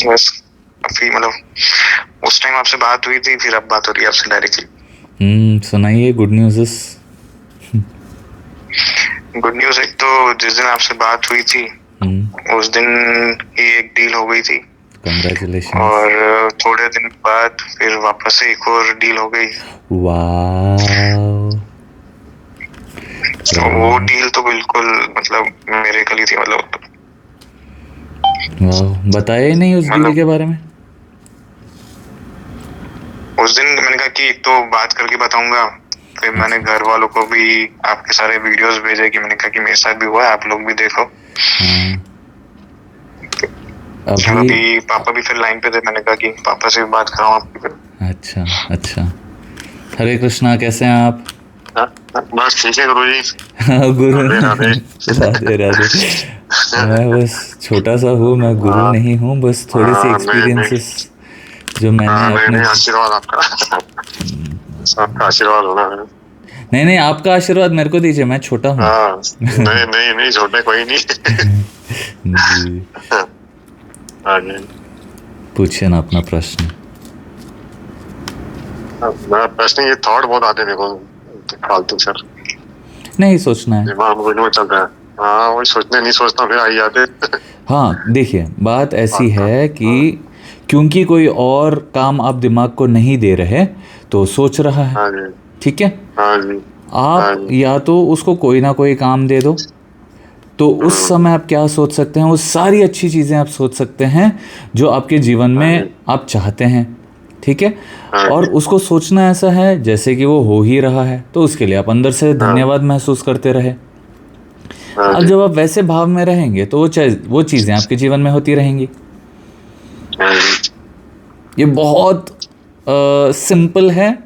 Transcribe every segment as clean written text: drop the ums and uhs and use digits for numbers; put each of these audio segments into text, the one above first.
बस काफी मतलब उस टाइम आपसे बात हुई थी, फिर अब बात हो रही है आपसे डायरेक्टली। सुनाइए गुड न्यूज़। गुड न्यूज, एक तो जिस दिन आपसे बात हुई थी उस दिन ही एक डील हो गई थी, कंग्रेचुलेशंस। और थोड़े दिन बाद फिर वापस से एक और डील हो गई। वाह, तो वो डील तो बिल्कुल मतलब मेरे कल ही थी, मतलब वाह, बताया ही नहीं उस डील मतलब के बारे में। उस दिन मैंने कहा कि एक तो बात करके बताऊंगा, फिर मैंने घर वालों को भी आपके सारे वीडियोस भेजे कि मैंने कहा कि मेरे साथ भी हुआ है, आप लोग भी देखो। हाँ, अब अभी अभी पापा भी फिर लाइन पे थे, मैंने कहा कि पापा से भी बात कराऊं आपकी फिर। अच्छा अच्छा। हरे कृष्णा, कैसे हैं आप? बस ठीक है गुरु जी। हाँ, गुरु। राधे राधे। राधे राधे। मैं बस छोटा सा हूँ, मैं गुरु नहीं हूँ, बस थोड़ी सी नहीं नहीं, एक्सपीरियंसेस जो मैंने नहीं अपने। नहीं, आशीर्वाद आपका, आपका आशीर्वाद होना है। नहीं नहीं, आपका आशीर्वाद मेरे को दीजिए, मैं छोटा हूँ। हाँ, नहीं नहीं नहीं, छोटे कोई नहीं। जी, हाँ जी। पूछिए ना अपना प्रश्न। मैं प्रश्न, ये थॉट बहुत आते हैं मेरे को फालतू सर, नहीं सोचना है। दिमाग में कुछ नहीं चलता है। हाँ, वही सोचने नहीं सोचता फिर आई जाते। हाँ देखिए, बात ऐसी फालतू। है कि क्योंकि कोई और काम आप दिमाग को नहीं दे रहे तो सोच रहा है। हाँ जी। ठीक है। हाँ जी। हाँ आप जी। या तो उसको कोई ना कोई काम दे दो, तो उस समय आप क्या सोच सकते हैं, वो सारी अच्छी चीज़ें आप सोच सकते हैं जो आपके जीवन हाँ जी। में आप चाहते हैं। ठीक है। हाँ और जी। उसको सोचना ऐसा है जैसे कि वो हो ही रहा है, तो उसके लिए आप अंदर से हाँ धन्यवाद महसूस करते रहे। हाँ अब जी। जब आप वैसे भाव में रहेंगे तो वो चीज़ें आपके जीवन में होती रहेंगी। हाँ जी। ये बहुत सिंपल है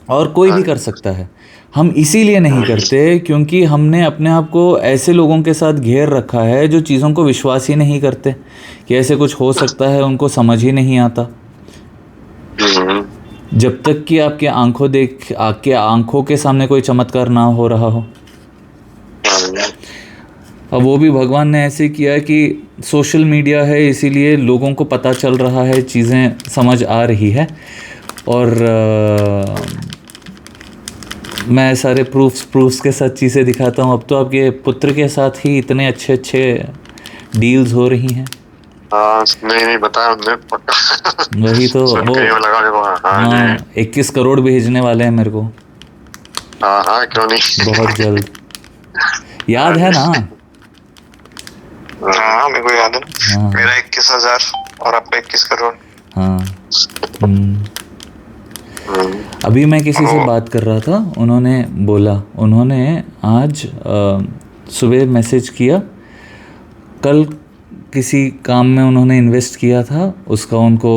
और कोई हाँ भी जी। कर सकता है। हम इसीलिए नहीं हाँ जी। करते क्योंकि हमने अपने आप को ऐसे लोगों के साथ घेर रखा है जो चीज़ों को विश्वास ही नहीं करते कि ऐसे कुछ हो सकता है, उनको समझ ही नहीं आता। हम्म। जब तक कि आपके आंखों के सामने कोई चमत्कार ना हो रहा हो। हाँ जी। अब वो भी भगवान ने ऐसे किया है कि सोशल मीडिया है, इसीलिए लोगों को पता चल रहा है, चीज़ें समझ आ रही है। और मैं सारे प्रूफ्स के साथ चीज़ें दिखाता हूँ। अब तो आपके पुत्र के साथ ही इतने अच्छे अच्छे डील्स हो रही हैं। हाँ, नहीं नहीं बताया उनने पक्का। वही तो सुन वो। के ही वो लगा मेरे को। हाँ जी। हाँ, 21 करोड़ भेजने वाले हैं मेरे को हाँ हाँ, क्यों बहुत नहीं। जल्द। हाँ याद है ना? जी। हाँ मेरे को याद है ना, हाँ मेरा 21,000 और आपका 21 करोड़। हाँ। हम्म। हम्म। अभी मैं किसी से वो बात कर रहा था, उन्होंने बोला, उन्होंने आज सुबह मैसेज किया, कल किसी काम में उन्होंने इन्वेस्ट किया था, उसका उनको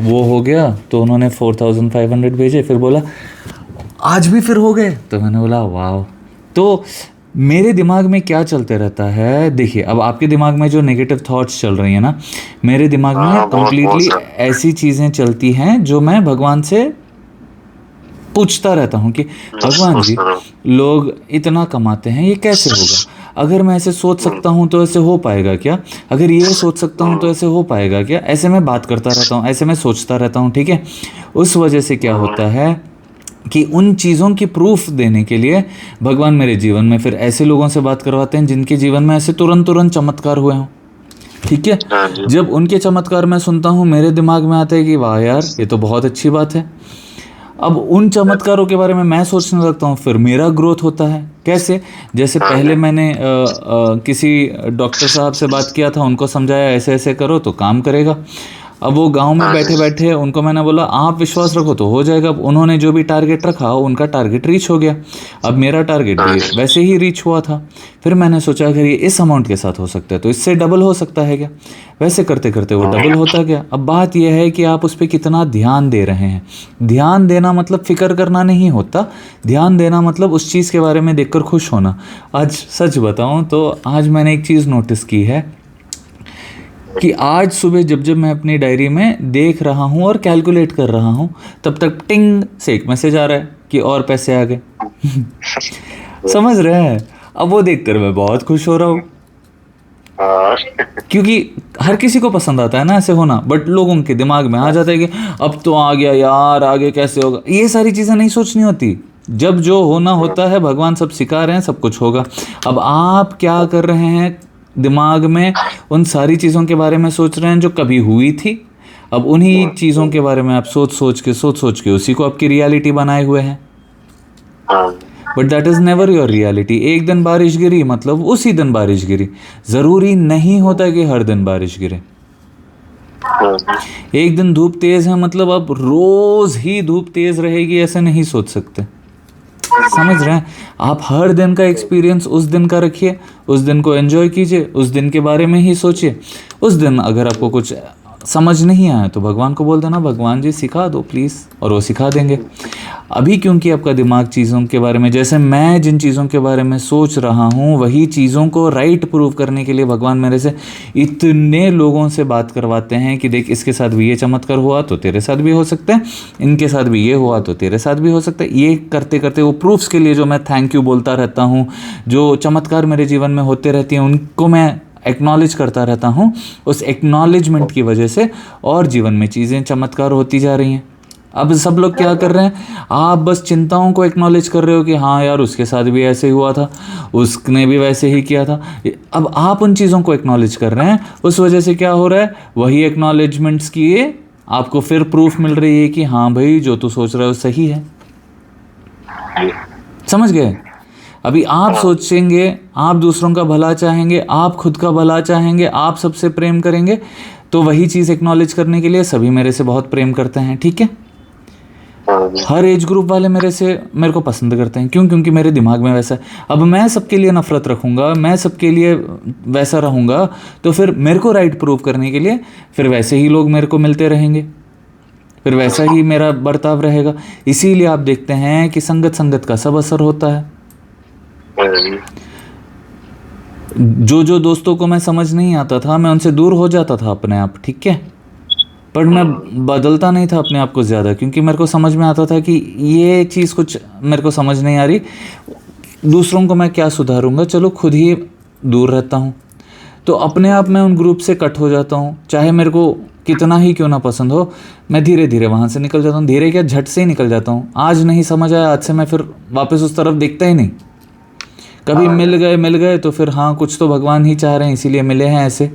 वो हो गया, तो उन्होंने 4,500 भेजे, फिर बोला आज भी फिर हो गए। तो मैंने बोला वाह। तो मेरे दिमाग में क्या चलते रहता है, देखिए अब आपके दिमाग में जो नेगेटिव थॉट्स चल रही हैं ना, मेरे दिमाग में हाँ, बहुत बहुत कम्प्लीटली सर। ऐसी चीज़ें चलती हैं जो मैं भगवान से पूछता रहता हूँ कि भगवान जी, सोचता रहो। लोग इतना कमाते हैं, ये कैसे होगा? अगर मैं ऐसे सोच हम्म। सकता हूँ तो ऐसे हो पाएगा क्या? अगर ये सोच सकता हूँ तो ऐसे हो पाएगा क्या? ऐसे मैं बात करता रहता हूँ, ऐसे मैं सोचता रहता हूँ। ठीक है। उस वजह से क्या होता है कि उन चीज़ों की प्रूफ देने के लिए भगवान मेरे जीवन में फिर ऐसे लोगों से बात करवाते हैं जिनके जीवन में ऐसे तुरंत तुरंत चमत्कार हुए हों। ठीक है। हाँ जी। जब उनके चमत्कार मैं सुनता हूँ, मेरे दिमाग में आता है कि वाह यार, ये तो बहुत अच्छी बात है। अब उन चमत्कारों के बारे में मैं सोचने लगता हूँ, फिर मेरा ग्रोथ होता है। कैसे? जैसे हाँ पहले जी। मैंने किसी डॉक्टर साहब से बात किया था, उनको समझाया ऐसे ऐसे करो तो काम करेगा। अब वो गांव में हाँ बैठे जी। बैठे उनको मैंने बोला आप विश्वास रखो तो हो जाएगा। अब उन्होंने जो भी टारगेट रखा, उनका टारगेट रीच हो गया। अब मेरा टारगेट हाँ भी जी। वैसे ही रीच हुआ था। फिर मैंने सोचा अगर ये इस अमाउंट के साथ हो सकता है तो इससे डबल हो सकता है क्या? वैसे करते करते वो डबल होता गया। अब बात यह है कि आप उस पर कितना ध्यान दे रहे हैं। ध्यान देना मतलब फिक्र करना नहीं होता। ध्यान देना मतलब उस चीज़ के बारे में देखकर खुश होना। आज सच बताऊं तो आज मैंने एक चीज़ नोटिस की है कि आज सुबह जब जब मैं अपनी डायरी में देख रहा हूँ और कैलकुलेट कर रहा हूँ, तब तक टिंग से एक मैसेज आ रहा है कि और पैसे आ गए। समझ रहे हैं? अब वो देखकर मैं बहुत खुश हो रहा हूँ। हाँ। क्योंकि हर किसी को पसंद आता है ना ऐसे होना, बट लोगों के दिमाग में आ जाता है कि अब तो आ गया यार, आगे कैसे होगा। ये सारी चीज़ें नहीं सोचनी होती। जब जो होना होता है भगवान सब सिखा रहे हैं, सब कुछ होगा। अब आप क्या कर रहे हैं, दिमाग में उन सारी चीज़ों के बारे में सोच रहे हैं जो कभी हुई थी। अब उन्हीं चीज़ों के बारे में आप सोच सोच के उसी को आपकी रियलिटी बनाए हुए हैं। But that is never your reality. एक दिन बारिश गिरी मतलब उसी दिन बारिश गिरी, ज़रूरी नहीं होता कि हर दिन बारिश गिरे। एक दिन धूप तेज़ है मतलब अब रोज़ ही धूप तेज़ रहेगी, ऐसे नहीं सोच सकते। समझ रहे हैं? आप हर दिन का एक्सपीरियंस उस दिन का रखिए, उस दिन को एंजॉय कीजिए, उस दिन के बारे में ही सोचिए। उस दिन अगर आपको कुछ समझ नहीं आया तो भगवान को बोल देना, भगवान जी सिखा दो प्लीज़, और वो सिखा देंगे। अभी क्योंकि आपका दिमाग चीज़ों के बारे में, जैसे मैं जिन चीज़ों के बारे में सोच रहा हूँ वही चीज़ों को राइट प्रूव करने के लिए भगवान मेरे से इतने लोगों से बात करवाते हैं कि देख इसके साथ भी ये चमत्कार हुआ तो तेरे साथ भी हो सकता है, इनके साथ भी ये हुआ तो तेरे साथ भी हो सकता है। ये करते करते वो प्रूफ्स के लिए जो मैं थैंक यू बोलता रहता हूँ, जो चमत्कार मेरे जीवन में होते रहती हैं उनको मैं एक्नॉलेज करता रहता हूँ। उस एक्नॉलेजमेंट की वजह से और जीवन में चीज़ें चमत्कार होती जा रही हैं। अब सब लोग क्या कर रहे हैं, आप बस चिंताओं को एक्नॉलेज कर रहे हो कि हाँ यार उसके साथ भी ऐसे ही हुआ था, उसने भी वैसे ही किया था। अब आप उन चीज़ों को एक्नॉलेज कर रहे हैं, उस वजह से क्या हो रहा है, वही एक्नॉलेजमेंट्स किए आपको फिर प्रूफ मिल रही है कि हाँ भाई जो तू सोच रहा है वो सही है। समझ गए? अभी आप सोचेंगे, आप दूसरों का भला चाहेंगे, आप खुद का भला चाहेंगे, आप सबसे प्रेम करेंगे, तो वही चीज़ एक्नॉलेज करने के लिए सभी मेरे से बहुत प्रेम करते हैं। ठीक है? हर एज ग्रुप वाले मेरे को पसंद करते हैं। क्यों? क्योंकि मेरे दिमाग में वैसा है। अब मैं सबके लिए नफरत रखूँगा, मैं सबके लिए वैसा रहूँगा, तो फिर मेरे को राइट प्रूव करने के लिए फिर वैसे ही लोग मेरे को मिलते रहेंगे, फिर वैसा ही मेरा बर्ताव रहेगा। इसीलिए आप देखते हैं कि संगत का सब असर होता है। जो दोस्तों को मैं समझ नहीं आता था मैं उनसे दूर हो जाता था अपने आप। ठीक है? पर मैं बदलता नहीं था अपने आप को ज़्यादा, क्योंकि मेरे को समझ में आता था कि ये चीज़ कुछ मेरे को समझ नहीं आ रही, दूसरों को मैं क्या सुधारूंगा, चलो खुद ही दूर रहता हूँ। तो अपने आप मैं उन ग्रुप से कट हो जाता हूँ, चाहे मेरे को कितना ही क्यों ना पसंद हो, मैं धीरे धीरे वहाँ से निकल जाता हूँ। धीरे क्या, झट से ही निकल जाता हूँ। आज नहीं समझ आया, आज से मैं फिर वापस उस तरफ देखता ही नहीं। कभी मिल गए तो फिर हाँ कुछ तो भगवान ही चाह रहे हैं इसीलिए मिले हैं ऐसे।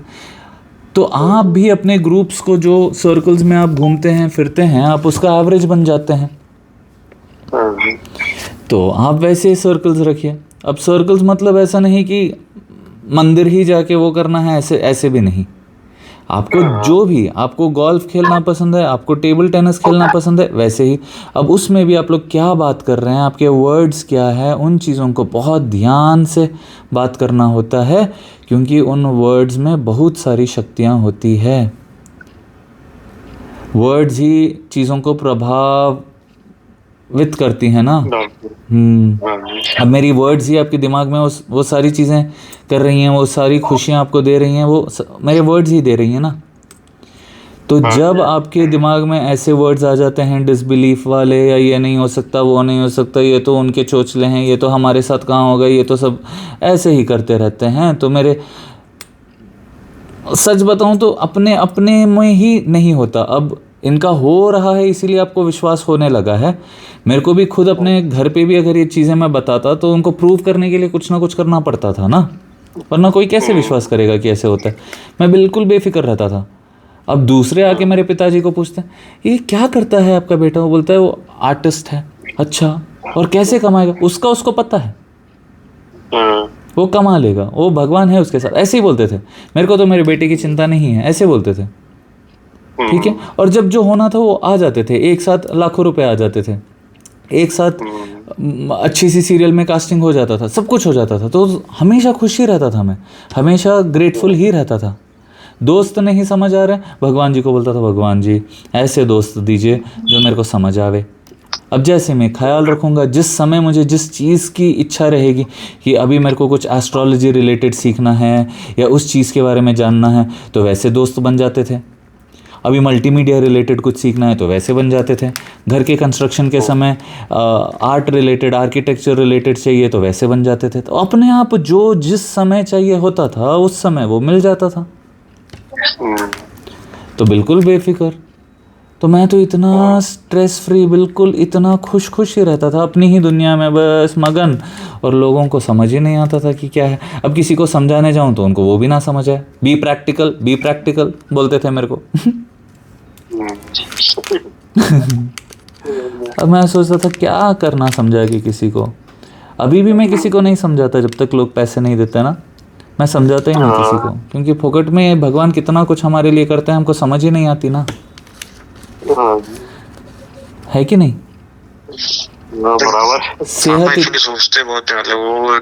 तो आप भी अपने ग्रुप्स को, जो सर्कल्स में आप घूमते हैं फिरते हैं, आप उसका एवरेज बन जाते हैं। तो आप वैसे सर्कल्स रखिए। अब सर्कल्स मतलब ऐसा नहीं कि मंदिर ही जाके वो करना है, ऐसे भी नहीं। आपको जो भी, आपको गोल्फ खेलना पसंद है, आपको टेबल टेनिस खेलना पसंद है, वैसे ही। अब उसमें भी आप लोग क्या बात कर रहे हैं, आपके वर्ड्स क्या है, उन चीज़ों को बहुत ध्यान से बात करना होता है, क्योंकि उन वर्ड्स में बहुत सारी शक्तियाँ होती है। वर्ड्स ही चीज़ों को प्रभावित करती हैं ना। अब मेरी वर्ड्स ही आपके दिमाग में वो सारी चीज़ें कर रही हैं, वो सारी खुशियाँ आपको दे रही हैं, वो मेरे वर्ड्स ही दे रही हैं ना। तो जब आपके दिमाग में ऐसे वर्ड्स आ जाते हैं डिसबिलीफ वाले, या ये नहीं हो सकता, वो नहीं हो सकता, ये तो उनके चोचले हैं, ये तो हमारे साथ कहाँ होगा, ये तो सब ऐसे ही करते रहते हैं, तो मेरे सच बताऊं तो अपने में ही नहीं होता। अब इनका हो रहा है इसीलिए आपको विश्वास होने लगा है। मेरे को भी खुद अपने घर पे भी अगर ये चीज़ें मैं बताता तो उनको प्रूव करने के लिए कुछ ना कुछ करना पड़ता था ना, वरना कोई कैसे विश्वास करेगा कि ऐसे होता है। मैं बिल्कुल बेफिक्र रहता था। अब दूसरे आके मेरे पिताजी को पूछते हैं ये क्या करता है आपका बेटा, वो बोलता है वो आर्टिस्ट है। अच्छा, और कैसे कमाएगा, उसको पता है, वो कमा लेगा, वो भगवान है उसके साथ, ऐसे ही बोलते थे। मेरे को तो मेरे बेटे की चिंता नहीं है, ऐसे बोलते थे। ठीक है? और जब जो होना था वो आ जाते थे, एक साथ लाखों रुपए आ जाते थे, एक साथ अच्छी सी सीरियल में कास्टिंग हो जाता था, सब कुछ हो जाता था, तो हमेशा खुश ही रहता था मैं, हमेशा ग्रेटफुल ही रहता था। दोस्त नहीं समझ आ रहे, भगवान जी को बोलता था भगवान जी ऐसे दोस्त दीजिए जो मेरे को समझ आवे। अब जैसे मैं ख्याल रखूँगा, जिस समय मुझे जिस चीज़ की इच्छा रहेगी कि अभी मेरे को कुछ एस्ट्रोलॉजी रिलेटेड सीखना है या उस चीज़ के बारे में जानना है, तो वैसे दोस्त बन जाते थे। अभी मल्टीमीडिया रिलेटेड कुछ सीखना है तो वैसे बन जाते थे, घर के कंस्ट्रक्शन के समय आर्ट रिलेटेड, आर्किटेक्चर रिलेटेड चाहिए तो वैसे बन जाते थे। तो अपने आप जो जिस समय चाहिए होता था उस समय वो मिल जाता था, तो बिल्कुल बेफिक्र। तो मैं तो इतना स्ट्रेस फ्री, बिल्कुल इतना खुश खुश ही रहता था अपनी ही दुनिया में बस मगन, और लोगों को समझ ही नहीं आता था कि क्या है। अब किसी को समझाने जाऊं तो उनको वो भी ना समझ आए, बी प्रैक्टिकल बोलते थे मेरे को। अब मैं सोचता था क्या करना समझा के किसी को। अभी भी मैं किसी को नहीं समझाता जब तक लोग पैसे नहीं देते ना, मैं समझाता ही नहीं किसी को, क्योंकि फोकट में भगवान कितना कुछ हमारे लिए करते हैं हमको समझ ही नहीं आती ना, है कि नहीं? बराबर। सेहत एक्चुअली सोचते बहुत है, मतलब वो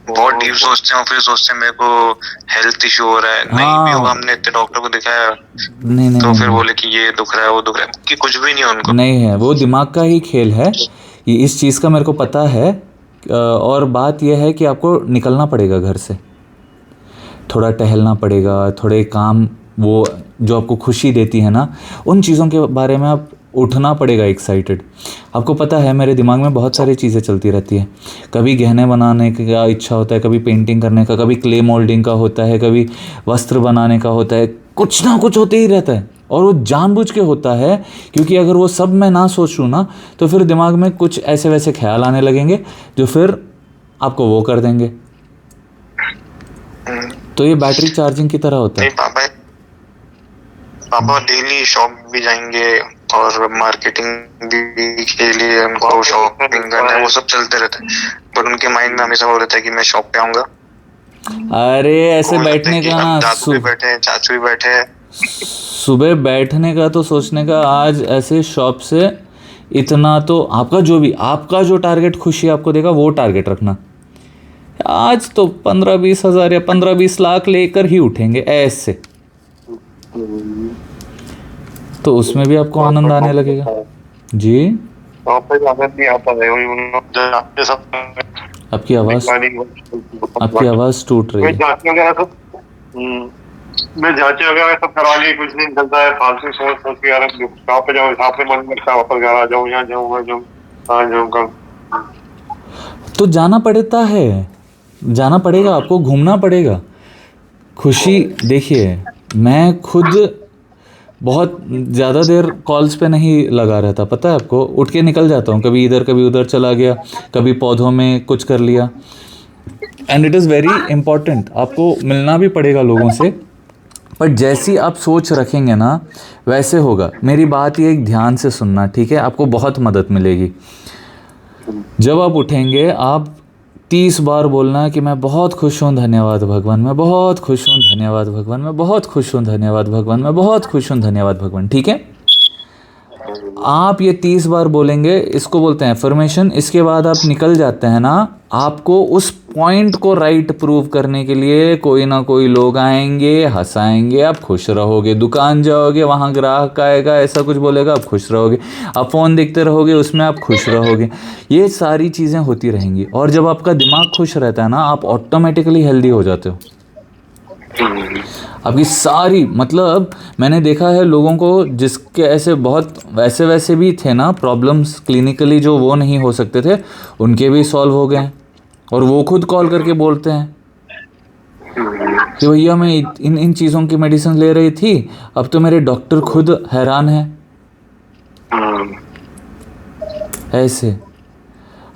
बहुत डीप सोचते हैं, और फिर सोचते हैं मेरे को हेल्थ इशू हो रहा है। नहीं भी होगा, हमने इतने डॉक्टर को दिखाया नहीं तो फिर बोले कि ये दुख रहा है वो दुख रहा है, कि कुछ भी नहीं है उनको। नहीं है, वो दिमाग का ही खेल है। ये इस चीज़ का मेरे को पता है। और बात यह है कि आपको निकलना पड़ेगा घर से, थोड़ा टहलना पड़ेगा, थोड़े काम वो जो आपको खुशी देती है ना, उन चीज़ों के बारे में आप उठना पड़ेगा एक्साइटेड। आपको पता है मेरे दिमाग में बहुत सारी चीज़ें चलती रहती है, कभी गहने बनाने का इच्छा होता है, कभी पेंटिंग करने का, कभी क्ले मोल्डिंग का होता है, कभी वस्त्र बनाने का होता है, कुछ ना कुछ होते ही रहता है। और वो जानबूझ के होता है, क्योंकि अगर वो सब मैं ना सोचूं ना तो फिर दिमाग में कुछ ऐसे वैसे ख्याल आने लगेंगे जो फिर आपको वो कर देंगे। तो ये बैटरी चार्जिंग की तरह होता है। पापा डेली शॉप भी जाएंगे और मार्केटिंग भी के लिए उनको शॉपिंग करना है, वो सब चलते रहते हैं, पर उनके माइंड में हमेशा वो रहता है कि मैं शॉप पे आऊंगा। अरे ऐसे बैठने का ना, दादू भी बैठे हैं, चाचू भी बैठे हैं, सुबह बैठने का तो सोचने का, आज ऐसे शॉप से इतना तो आपका जो भी, आपका जो टारगेट खुशी आपको देगा वो टारगेट रखना। आज तो 15-20 हज़ार या 15-20 लाख लेकर ही उठेंगे ऐसे, तो उसमें भी आपको आनंद आने लगेगा जी। नहीं आता है, आपकी आवाज़ टूट रही है। मैं जांच वगैरह सब करवा ली, कुछ नहीं निकलता है, फालतू सोच सोच के यार कहाँ पे जाऊँ, यहाँ पे मन करता है वापस घर आ जाऊँ, यहाँ जाऊँ, वहाँ जाऊँ, कहाँ जाऊँ, कब। तो जाना पड़ता है, जाना पड़ेगा आपको, घूमना पड़ेगा। खुशी देखिए, मैं खुद बहुत ज़्यादा देर कॉल्स पे नहीं लगा रहता, पता है आपको, उठ के निकल जाता हूँ, कभी इधर कभी उधर चला गया, कभी पौधों में कुछ कर लिया। And it is very important, आपको मिलना भी पड़ेगा लोगों से, पर जैसी आप सोच रखेंगे ना वैसे होगा। मेरी बात ये एक ध्यान से सुनना, ठीक है, आपको बहुत मदद मिलेगी। जब आप उठेंगे आप 30 बार बोलना कि मैं बहुत खुश हूँ, धन्यवाद भगवान, मैं बहुत खुश हूँ, धन्यवाद भगवान, मैं बहुत खुश हूँ, धन्यवाद भगवान, मैं बहुत खुश हूँ, धन्यवाद भगवान, ठीक है। आप ये 30 बार बोलेंगे, इसको बोलते हैं अफर्मेशन। इसके बाद आप निकल जाते हैं ना, आपको उस पॉइंट को राइट प्रूव करने के लिए कोई ना कोई लोग आएंगे, हंसाएंगे, आप खुश रहोगे, दुकान जाओगे वहाँ ग्राहक आएगा ऐसा कुछ बोलेगा, आप खुश रहोगे, आप फ़ोन देखते रहोगे उसमें आप खुश रहोगे, ये सारी चीज़ें होती रहेंगी। और जब आपका दिमाग खुश रहता है ना, आप ऑटोमेटिकली हेल्दी हो जाते हो। आपकी सारी, मतलब मैंने देखा है लोगों को जिसके ऐसे बहुत वैसे वैसे भी थे ना प्रॉब्लम्स क्लिनिकली, जो वो नहीं हो सकते थे, उनके भी सॉल्व हो गए। और वो खुद कॉल करके बोलते हैं कि भैया मैं इन चीज़ों की मेडिसिन ले रही थी, अब तो मेरे डॉक्टर खुद हैरान है। ऐसे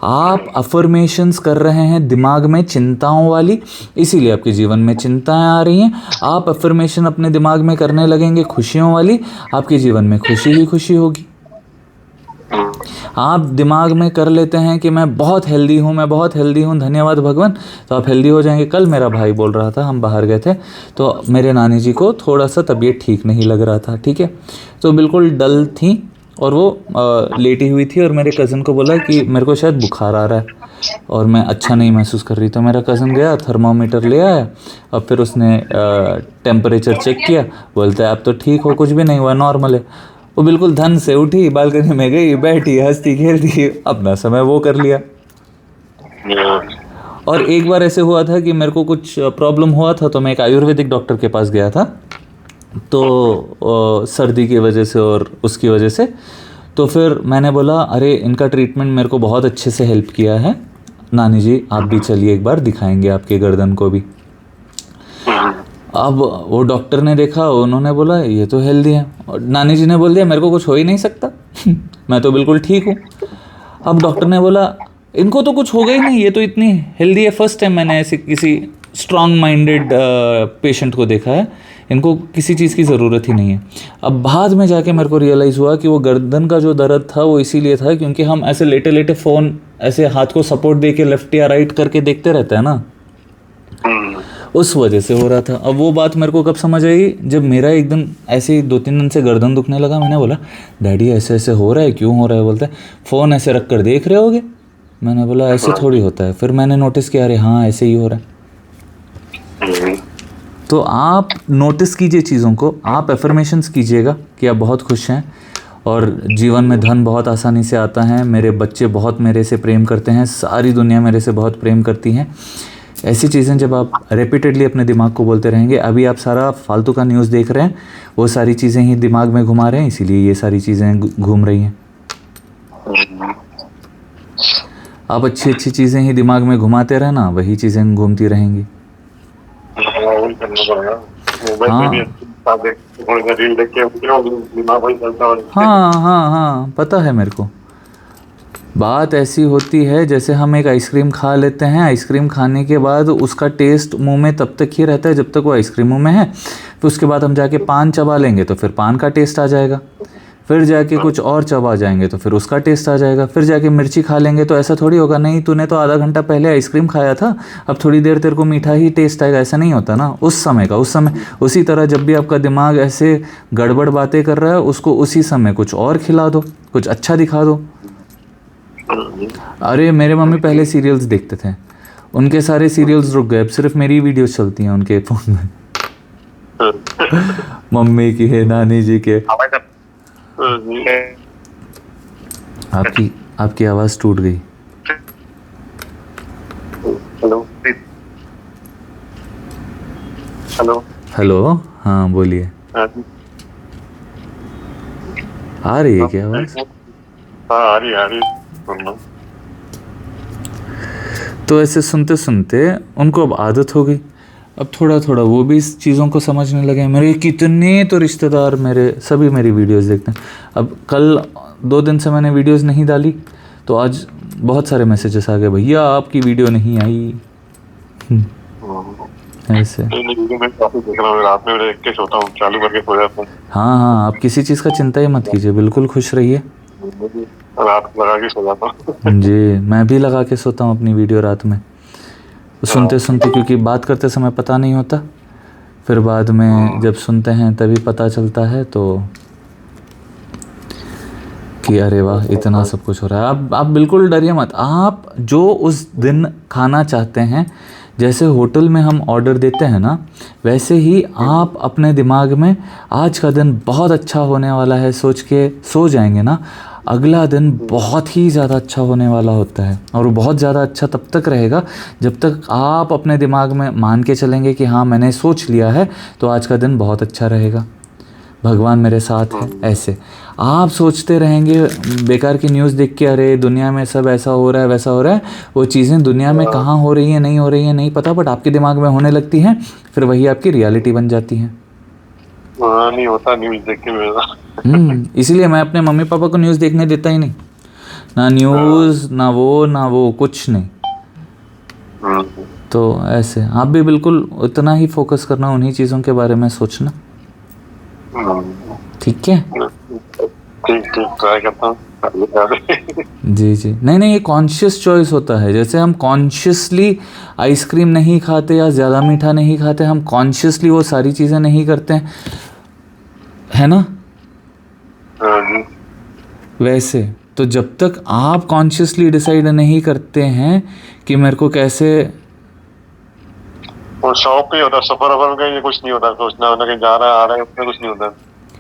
आप अफर्मेशंस कर रहे हैं दिमाग में चिंताओं वाली, इसीलिए आपके जीवन में चिंताएं आ रही हैं। आप अफर्मेशन अपने दिमाग में करने लगेंगे खुशियों वाली, आपके जीवन में खुशी ही खुशी होगी। आप दिमाग में कर लेते हैं कि मैं बहुत हेल्दी हूँ, मैं बहुत हेल्दी हूँ, धन्यवाद भगवान, तो आप हेल्दी हो जाएंगे। कल मेरा भाई बोल रहा था, हम बाहर गए थे तो मेरे नानी जी को थोड़ा सा तबीयत ठीक नहीं लग रहा था, ठीक है, तो बिल्कुल डल थी और वो लेटी हुई थी, और मेरे कज़न को बोला कि मेरे को शायद बुखार आ रहा है और मैं अच्छा नहीं महसूस कर रही। तो मेरा कज़न गया, थर्मामीटर ले आया और फिर उसने टेम्परेचर चेक किया, बोलता है अब तो ठीक हो, कुछ भी नहीं हुआ, नॉर्मल है। वो बिल्कुल धन से उठी, बालकनी में गई, बैठी, हंसती खेलती अपना समय वो कर लिया। और एक बार ऐसे हुआ था कि मेरे को कुछ प्रॉब्लम हुआ था, तो मैं एक आयुर्वेदिक डॉक्टर के पास गया था, तो सर्दी की वजह से और उसकी वजह से। तो फिर मैंने बोला अरे इनका ट्रीटमेंट मेरे को बहुत अच्छे से हेल्प किया है नानी जी, आप भी चलिए एक बार दिखाएंगे आपके गर्दन को भी। अब वो डॉक्टर ने देखा, उन्होंने बोला ये तो हेल्दी है, और नानी जी ने बोल दिया मेरे को कुछ हो ही नहीं सकता मैं तो बिल्कुल ठीक हूँ। अब डॉक्टर ने बोला इनको तो कुछ होगा ही नहीं, ये तो इतनी हेल्दी है। फर्स्ट टाइम मैंने ऐसे किसी स्ट्रांग माइंडेड पेशेंट को देखा है, इनको किसी चीज़ की ज़रूरत ही नहीं है। अब बाद में जाके मेरे को रियलाइज़ हुआ कि वो गर्दन का जो दर्द था वो इसीलिए था क्योंकि हम ऐसे लेटे लेटे फ़ोन ऐसे हाथ को सपोर्ट दे के लेफ्ट या राइट करके देखते रहते हैं ना, उस वजह से हो रहा था। अब वो बात मेरे को कब समझ आई, जब मेरा एकदम ऐसे ही 2-3 दिन से गर्दन दुखने लगा। मैंने बोला डैडी ऐसे ऐसे हो रहा है, क्यों हो रहा है? बोलते हैं फ़ोन ऐसे रख कर देख रहे होगे। मैंने बोला ऐसे थोड़ी होता है। फिर मैंने नोटिस किया अरे हाँ ऐसे ही हो रहा है। तो आप नोटिस कीजिए चीज़ों को, आप एफर्मेशंस कीजिएगा कि आप बहुत खुश हैं और जीवन में धन बहुत आसानी से आता है, मेरे बच्चे बहुत मेरे से प्रेम करते हैं, सारी दुनिया मेरे से बहुत प्रेम करती हैं। ऐसी चीज़ें जब आप रिपीटेडली अपने दिमाग को बोलते रहेंगे, अभी आप सारा फालतू का न्यूज़ देख रहे हैं, वो सारी चीज़ें ही दिमाग में घुमा रहे हैं, इसीलिए ये सारी चीज़ें घूम रही हैं। आप अच्छी अच्छी चीज़ें ही दिमाग में घुमाते रहना, वही चीज़ें घूमती रहेंगी। हाँ हाँ हाँ पता है मेरे को। बात ऐसी होती है जैसे हम एक आइसक्रीम खा लेते हैं, आइसक्रीम खाने के बाद उसका टेस्ट मुंह में तब तक ही रहता है जब तक वो आइसक्रीम मुंह में है। फिर उसके बाद हम जाके पान चबा लेंगे तो फिर पान का टेस्ट आ जाएगा, फिर जाके कुछ और चबा जाएंगे तो फिर उसका टेस्ट आ जाएगा, फिर जाके मिर्ची खा लेंगे तो ऐसा थोड़ी होगा नहीं तूने तो आधा घंटा पहले आइसक्रीम खाया था, अब थोड़ी देर तेरे को मीठा ही टेस्ट आएगा। ऐसा नहीं होता ना उस समय का उस समय। उसी तरह जब भी आपका दिमाग ऐसे गड़बड़ बातें कर रहा है, उसको उसी समय कुछ और खिला दो, कुछ अच्छा दिखा दो। अरे मेरे मम्मी पहले सीरियल्स देखते थे, उनके सारे सीरियल्स रुक गए, अब सिर्फ मेरी वीडियोस चलती हैं उनके फ़ोन में मम्मी की है, नानी जी के। आपकी आवाज़ टूट गई। हेलो हेलो हेलो, हाँ बोलिए। आ रही है क्या आवाज़? हाँ आ रही तो ऐसे सुनते सुनते उनको अब आदत हो गई, अब थोड़ा थोड़ा वो भी इस चीज़ों को समझने लगे। मेरे कितने तो रिश्तेदार मेरे सभी मेरी वीडियोस देखते हैं। अब कल 2 दिन से मैंने वीडियोस नहीं डाली तो आज बहुत सारे मैसेजेस आ गए, भैया आपकी वीडियो नहीं आई। ऐसे रात में देख के सोता हूँ, चालू करके सो जाता हूँ। हाँ हाँ, आप किसी चीज़ का चिंता ही मत कीजिए, बिल्कुल खुश रहिए। रात लगा के सो जाता हूँ जी, मैं भी लगा के सोता हूँ अपनी वीडियो रात में सुनते सुनते, क्योंकि बात करते समय पता नहीं होता, फिर बाद में जब सुनते हैं तभी पता चलता है तो कि अरे वाह इतना सब कुछ हो रहा है। आप बिल्कुल डरिए मत। आप जो उस दिन खाना चाहते हैं, जैसे होटल में हम ऑर्डर देते हैं ना, वैसे ही आप अपने दिमाग में आज का दिन बहुत अच्छा होने वाला है सोच के सो जाएंगे ना, अगला दिन बहुत ही ज़्यादा अच्छा होने वाला होता है। और वो बहुत ज़्यादा अच्छा तब तक रहेगा जब तक आप अपने दिमाग में मान के चलेंगे कि हाँ मैंने सोच लिया है तो आज का दिन बहुत अच्छा रहेगा, भगवान मेरे साथ है। ऐसे आप सोचते रहेंगे बेकार की न्यूज़ देख के, अरे दुनिया में सब ऐसा हो रहा है वैसा हो रहा है, वो चीज़ें दुनिया में कहाँ हो रही हैं नहीं हो रही हैं नहीं पता, बट आपके दिमाग में होने लगती हैं, फिर वही आपकी रियलिटी बन जाती हैं। नहीं होता न्यूज़ देख के मेरा इसीलिए मैं अपने मम्मी पापा को न्यूज़ देखने देता ही नहीं, ना न्यूज़ ना वो कुछ नहीं। तो ऐसे आप भी बिल्कुल उतना ही फोकस करना, उन्हीं चीज़ों के बारे में सोचना, ठीक है? ठीक ट्राई करता हूँ जी जी, नहीं ये कॉन्शियस चॉइस होता है। जैसे हम कॉन्शियसली आइसक्रीम नहीं खाते या ज़्यादा मीठा नहीं खाते, हम कॉन्शियसली वो सारी चीज़ें नहीं करते हैं, है ना? वैसे तो जब तक आप कॉन्शियसली डिसाइड नहीं करते हैं कि मेरे को कैसे, और शौक ही होता, सफर का ये कुछ नहीं होता, सोचना होता कि जा रहा है आ रहा है, उसमें कुछ नहीं होता।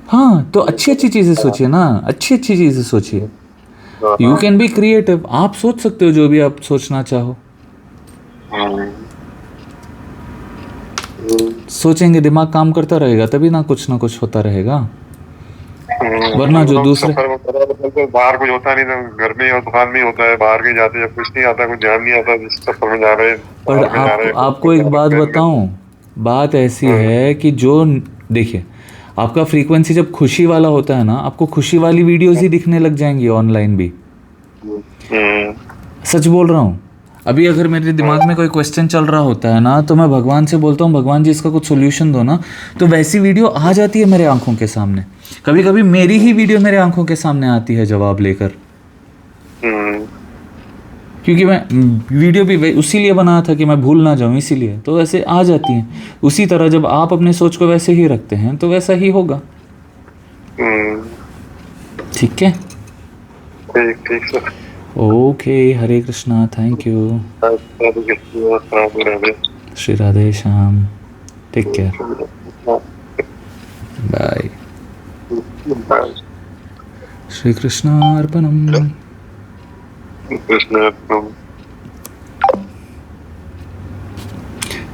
हाँ तो अच्छी चीज़ें सोचिए ना, अच्छी चीज़ें सोचिए। यू कैन बी क्रिएटिव, आप सोच सकते हो जो भी आप सोचना चाहो। सोचेंगे, दिमाग काम करता रहेगा तभी ना कुछ होता रहेगा। वरना जो दूसरे तो बाहर कुछ होता नहीं, तो घर में और दुकान में ही होता है, बाहर कहीं जाते हैं कुछ नहीं आता, कुछ ध्यान नहीं आता, जिस सफर में जा रहे हैं, पर बाहर में जा रहे हैं, आपको एक बात बताऊं, बात ऐसी है कि जो देखिए, आपका फ्रीक्वेंसी जब खुशी वाला होता है ना, आपको खुशी वाली वीडियोस ही दिखने लग जाएंगी ऑनलाइन भी। सच बोल रहा हूँ। अभी अगर मेरे दिमाग में कोई क्वेश्चन चल रहा होता है ना, तो मैं भगवान से बोलता हूँ, भगवान जी इसका कुछ सोल्यूशन दो ना, तो वैसी वीडियो आ जाती है मेरे आंखों के सामने। कभी कभी मेरी ही वीडियो मेरे आंखों के सामने आती है जवाब लेकर, क्योंकि मैं वीडियो भी उसी लिए बनाया था कि मैं भूल ना जाऊं, इसीलिए तो वैसे आ जाती हैं। उसी तरह जब आप अपने सोच को वैसे ही रखते हैं तो वैसा ही होगा। ठीक है, ठीक sir. Okay, Hare Krishna, thank you, Shri Radhe Shyam, take care, bye. Shri कृष्णार्पणम।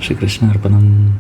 श्री कृष्णार्पणम।